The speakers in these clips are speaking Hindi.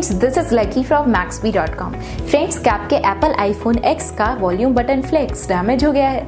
Friends, this is lucky from Maxbhi.com। Friends, क्या आपके एप्पल आईफोन X का वॉल्यूम बटन फ्लेक्स डैमेज हो गया है?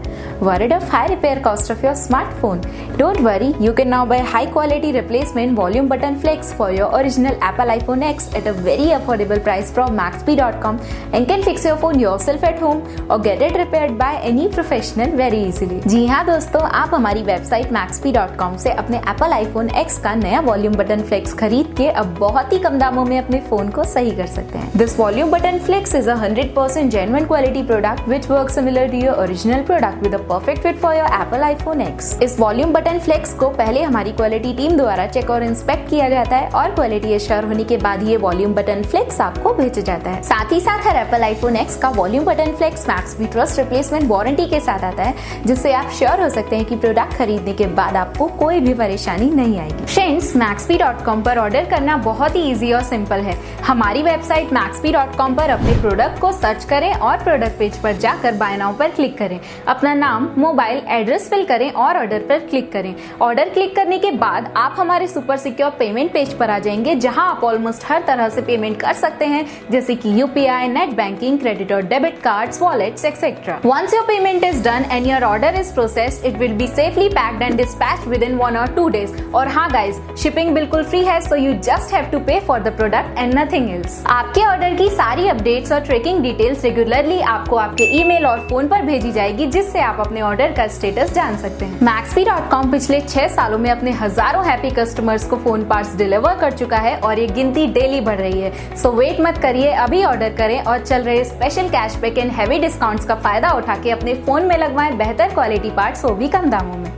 Worried of high repair cost of your smartphone? Don't worry, you can now buy high quality replacement volume button flex for your original Apple iPhone X at a very affordable price from Maxbhi.com and can fix your phone yourself at home or get it repaired by any professional very easily। जी हाँ दोस्तों, आप हमारी वेबसाइट Maxbhi.com से अपने Apple iPhone X का नया वॉल्यूम बटन फ्लेक्स खरीद के अब बहुत ही कम दामों में अपने फोन को सही कर सकते हैं। This volume button flex is a 100% genuine quality product which works similar to your original product with a perfect fit for your Apple iPhone X। इस वॉल्यूम बटन फ्लेक्स को पहले हमारी क्वालिटी टीम द्वारा चेक और इंस्पेक्ट किया जाता है और क्वालिटी एश्योर होने के बाद ये वॉल्यूम बटन फ्लेक्स आपको भेजा जाता है। साथ ही साथ हर Apple iPhone X का volume button flex Maxbhi trust replacement warranty के साथ आता है, जिससे आप श्योर हो सकते हैं कि प्रोडक्ट खरीदने के बाद आपको कोई भी परेशानी नहीं आएगी। फ्रेंड्स, Maxbhi.com पर ऑर्डर करना बहुत ही इजी और सिंपल है। हमारी वेबसाइट Maxbhi.com पर अपने प्रोडक्ट को सर्च करें और प्रोडक्ट पेज पर जाकर बाय नाउ पर क्लिक करें। अपना नाम, मोबाइल, एड्रेस फिल करें और ऑर्डर पर क्लिक करें। ऑर्डर क्लिक करने के बाद आप हमारे सुपर सिक्योर पेमेंट पेज पर आ जाएंगे, जहां आप ऑलमोस्ट हर तरह से पेमेंट कर सकते हैं, जैसे कि UPI, नेट बैंकिंग, क्रेडिट और debit cards, wallets etcetera. Once your payment is done and your order is processed, it will be safely packed and dispatched within 1 or 2 days। और हाँ गाइज, शिपिंग बिल्कुल फ्री है, so you just have to pay for the product and nothing else। आपके ऑर्डर की सारी अपडेट्स और ट्रैकिंग डिटेल्स रेगुलरली आपको आपके ईमेल और फोन पर भेजी जाएगी, जिससे आप अपने ऑर्डर का स्टेटस जान सकते हैं। Maxbhi.com पिछले 6 सालों में अपने हजारों हैप्पी कस्टमर्स को फोन पार्ट्स डिलीवर कर चुका है और ये गिनती डेली बढ़ रही है। सो वेट मत करिए, अभी ऑर्डर करें और चल रहे special cashback and heavy discounts का फायदा उठा के अपने फोन में लगवाएं बेहतर क्वालिटी पार्ट्स, वो भी कम दामों में।